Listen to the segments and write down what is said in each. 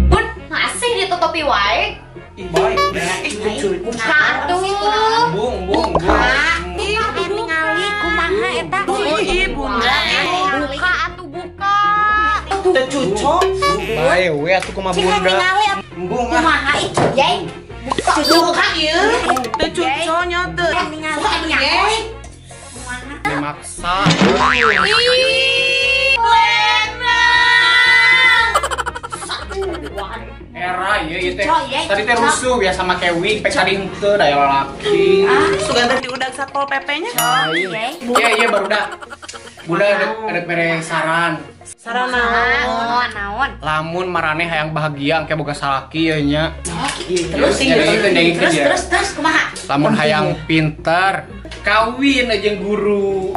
Bun, masih ditutupi wae. Ih, baik. Buka tuh. Bung. Ih, ningali kumaha eta? Oh, iya, Bunda. Buka atuh buka. Teh cucok. Bae we atuh kumaha Bunda. Bung ah. Kumaha itu, Yai? Buka ieu. Teh cucok nya teh. Ningali Yai. Dimaksa. Era ieu teh. Tadi teh rusuh biasa make wig pek sading teu daya lalaki. Sugan tadi udah satpol PP-nya. Iya baru dah. Bunda ada mere saran. Saran naon? Naon? Lamun marane hayang bahagia engke boga salaki ieu nya. Terus kumaha? Lamun hayang pinter, kawin aja jeung guru.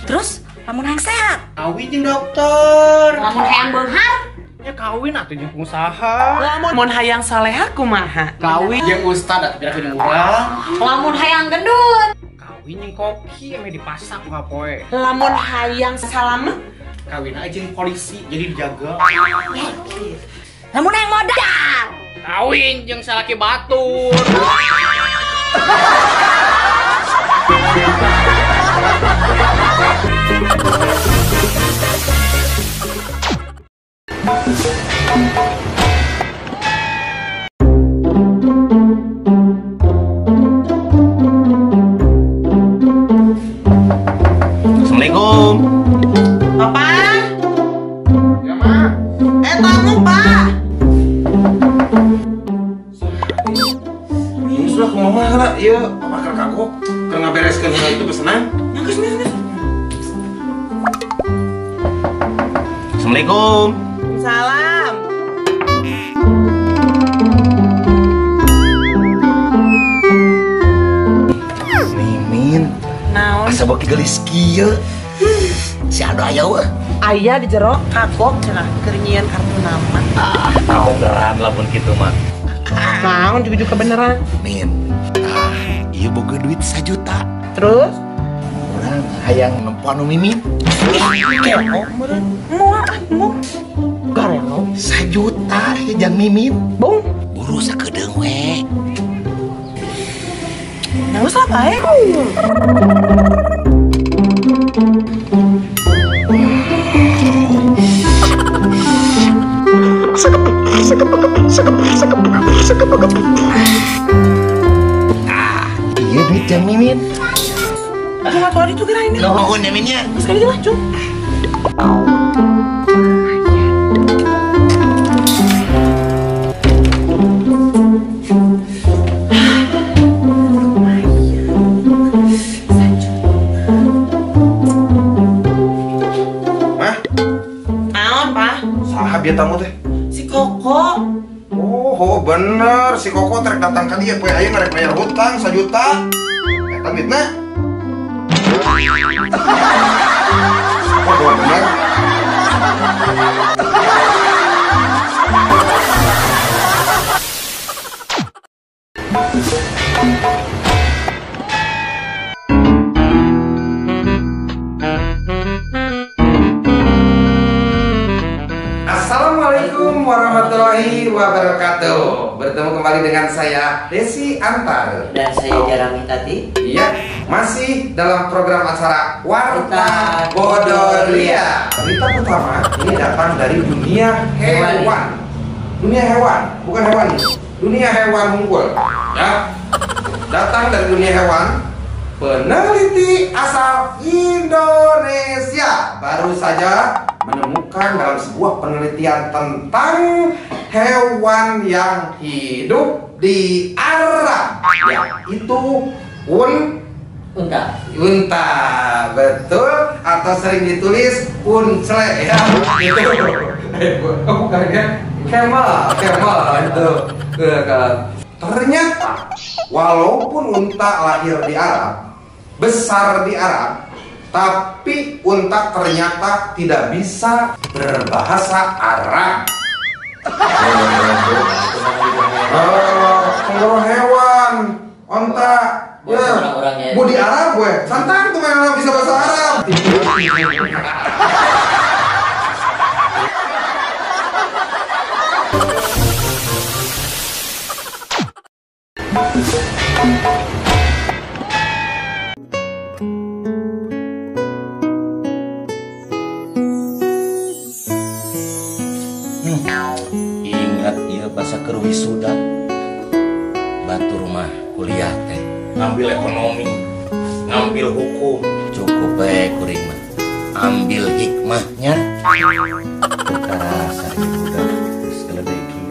Terus lamun hayang sehat. Kawin jeung dokter. Lamun hayang beunghar? Ya kawin atuh jeung pengusaha. Lamun hayang saleha kumaha? Kawin jeung ustad atuh bira jeung urang. Lamun hayang gendut? Kawin jeung koki ame dipasak ku poe. Lamun hayang salam? Kawin aja jeung polisi jadi dijaga. Lamun hayang modal? Kawin jeung salaki batur. Assalamualaikum. Papa? Ya mah. Tamu, Pak. Sudah ke mama lah, iya. Apa kakakku? Keur ngabereskeun hal itu pesanan. Nangis. Assalamualaikum. Salam. Mimin, Naon? asa baki gelis kieu. Si ada aya weh. Aya di jero kagok cenah keur nyieun kartu nama. Naon beneran lamun kitu mah. Naon juga kebenaran. Min. Ieu boga duit 1 juta. Terus? Urang hayang nempo anu Mimin. Mau garelo 1 juta ya jang Mimin. bung Buru sakedeung we. nangis apa ya? Iya duit jang Mimin. Cuma tuh itu kira ini. Nuhun ya Min ya. Sekali jelas cung. Mah, Naon pak? saha bieu tamu teh? Si Koko. Oh, bener si Koko trek datang ka dieu poe aya ngarek bayar hutang 1 juta. Eta duitna. Oh, bener. Assalamualaikum warahmatullahi wabarakatuh. Bertemu kembali dengan saya Desi Antar. Dan saya Jarami Tati. Iya, masih dalam program acara Warta Bodolia. Berita pertama ini datang dari dunia hewan. Dunia hewan, bukan hewan. Dunia hewan unggul. Ya, datang dari dunia hewan. Peneliti asal Indonesia baru saja menemukan dalam sebuah penelitian tentang hewan yang hidup di Arab, yaitu Unta. unta, betul, atau sering ditulis uncele ya, itu bukannya camel itu. Ternyata walaupun unta lahir di Arab, besar di Arab, tapi unta ternyata tidak bisa berbahasa Arab. Oh, pengurus hewan, unta Ya, mau di Arab gue. Santai tuh main bisa bahasa Arab. Ingat iya bahasa keur wisuda. Batur mah kuliah teh ngambil ekonomi, ngambil hukum, cukup bae kuring mah. Ambil hikmahnya. Karasa ieu budak geus geledeuk kieu.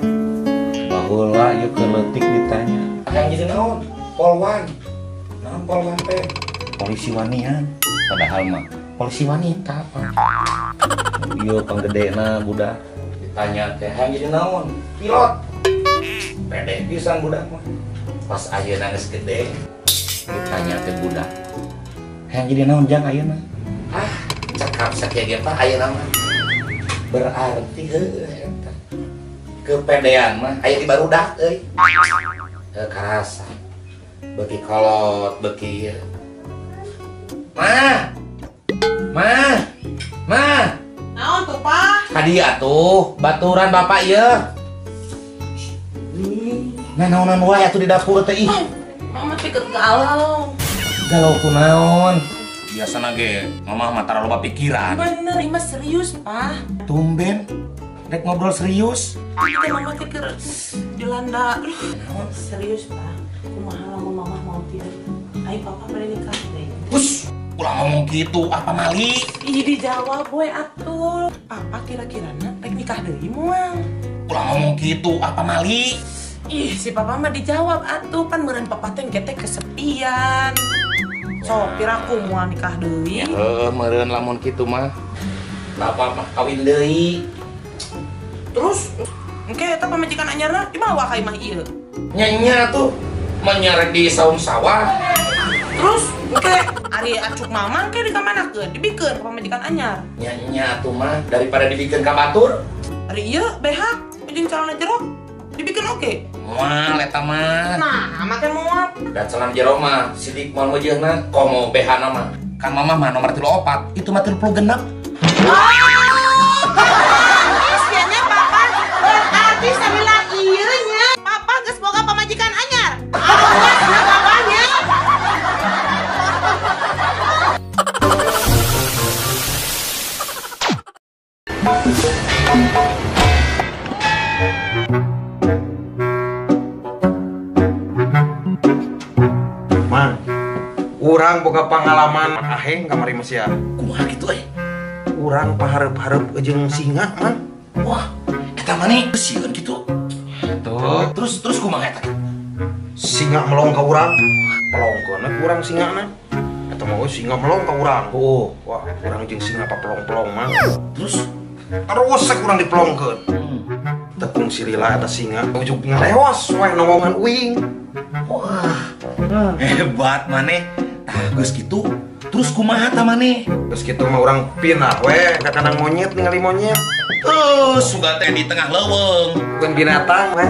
Baheula ieu keleutik ditanya. Yang jadi naon? Polwan. Naon polwan teh? Polisi wanian. Padahal mah polisi wanita apa? Ieu panggedena budak. Tanya teh yang jadi naon? Pilot. Pede pisan budak mah. Pas ayeuna geus gede, ditanya teh budak. Yang jadi naon jang ayeuna? Ah, cakap sakieu ge tah ayeuna mah. Berarti heuh eta. Kepedean mah aya di barudak euy. Karasa. Beuki kolot, beuki ieu. Mah. Naon tuh, Pak? Tadi atuh, baturan bapak ieu. Nah, naonan wae atuh di dapur teh ih. Mama pikir galau. Galau kunaon? Biasana ge, mamah mah tara loba pikiran. Bener, ini mah serius, Pak. Tumben, rek ngobrol serius. Kita mama pikir dilanda. Serius, Pak. Kumaha lamun mama mau tidur. Ayo papa bari nikah deh. Us, ulah ngomong gitu, apa mali? Ih, dijawab boy atuh. Papa kira-kira rek nikah deui moal. Ulah ngomong gitu, apa mali? Ih, si papa mah dijawab atuh, pan meureun papa teh engke teh kesepian. So, piraku moal nikah deui. Meureun lamun kitu mah. Bapak mah kawin deui. Terus engke eta pamajikan anyarna dibawa ka imah ieu. Nya tuh menyeret di saung sawah. Terus engke ari acuk mama engke dikamanakeun? Dibikeun ka pamajikan anyar. Nya tuh mah daripada dibikin ka batur. Ari ieu behak jeung calana jeruk dibikin oke. Moal eta mah. Nah, makan moal. Dan celana jero mah sidik moal mejeuna komo behana mah. Kan mama mah nomor 34, itu mah 36. Isiannya papa berarti sambil ieu nya. Papa geus boga pamajikan anyar. Awas na papanya. Mang, urang boga pengalaman aheng kamari masih ya. Kumaha gitu Urang pahareup-hareup jeung singa, Mang. Wah, eta mani sieun gitu. Tuh, Terus kumaha eta? singa melong ka urang. Pelongkeun urang singana. Eta mah singa melong ka urang. Oh, wah, urang jeung singa papelong-pelong, Mang. Terus Terusek urang dipelongkeun. Tepung sirila eta singa ujug ngareos wae nonggongan uing. wah, hebat maneh. Tah geus kitu, terus kumaha ta maneh? Terus kitu mah urang pinah we ka kandang monyet ningali monyet. Suga teh di tengah leuweung. Bukan binatang we.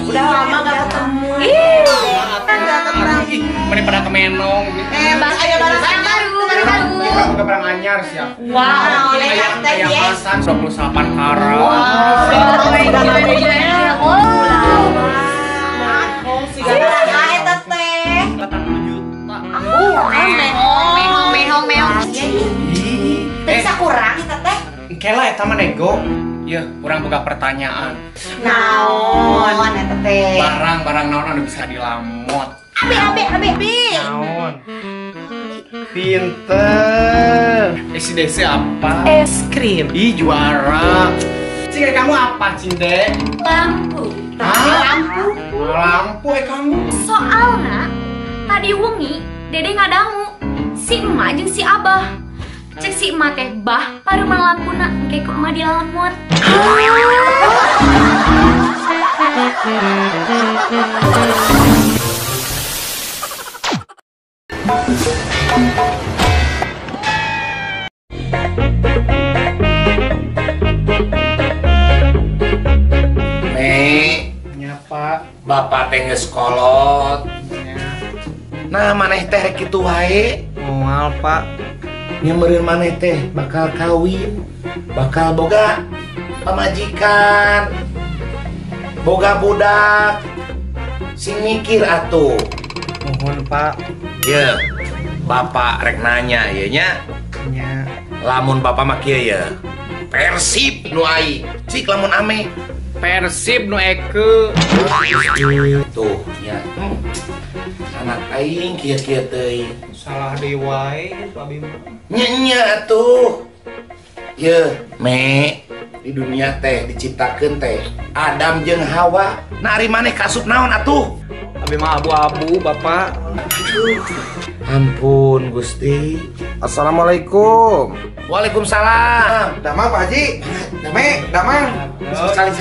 Udah lama gak ketemu. Mending pada kemenong. Bang, ayo balasan baru. Bukan perang anyar siap. Wow, Ayam masan 28 karang. Bisa kurang itu teh. Kela eta mah nego. Ya, kurang boga pertanyaan. Naon eta teh? Barang-barang naon anu bisa dilamot. Abi. Naon? Pinter. SDC apa? Es krim. Ih, juara. Cing, kamu apa, Cinde? Lampu. Lampu? Lampu kamu. Soalna tadi wengi Dede ngadangu si emak jeung si abah. Cek si emak teh bah pareuman lampuna engke ku emak dilalemut. Nek, Ya, Pak. bapak teh geus kolot. Ya. Nah, maneh teh rek kitu wae. Moal, Pak. Nyameureun maneh teh bakal kawin, bakal boga pamajikan, boga budak. Sing mikir atuh. Mohon, Pak. Ya, bapak rek nanya ya nya. Ya. Lamun bapak mah kieu ya. Persib nu ai. Cik lamun ame. Persib nu eke. Tuh, ya. Anak aing kieu-kieu teuing. Salah deui wae, Pak Bima. Nya atuh. Ye, me di dunia teh diciptakeun teh Adam jeung Hawa. Nah, ari maneh kasup naon atuh? Abi mah abu-abu, Bapak. Ampun, Gusti. Assalamualaikum. Waalaikumsalam. Damang Pak Haji. Me, damang. Cari.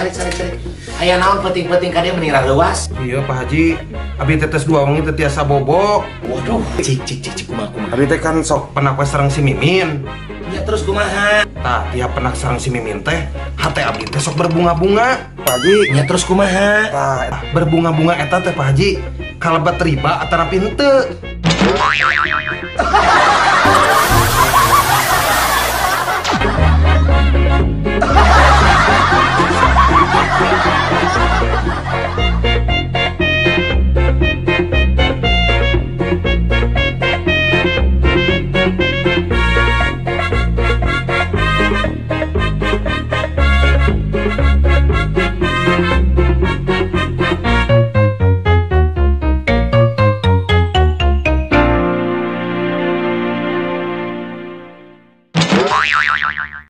Aya naon penting-penting ka dieu mending raluas. Iya Pak Haji. Abi tetes dua wengi teu tiasa bobo. Waduh, cik kumaha. Abi teh kan sok pernah sareng si Mimin. Ya terus kumaha? Tah, tiap pernah sareng si Mimin teh, hate abi teh sok berbunga-bunga. Pak Haji. Ya terus kumaha? Tah, berbunga-bunga eta teh Pak Haji kalebat riba atara pinte.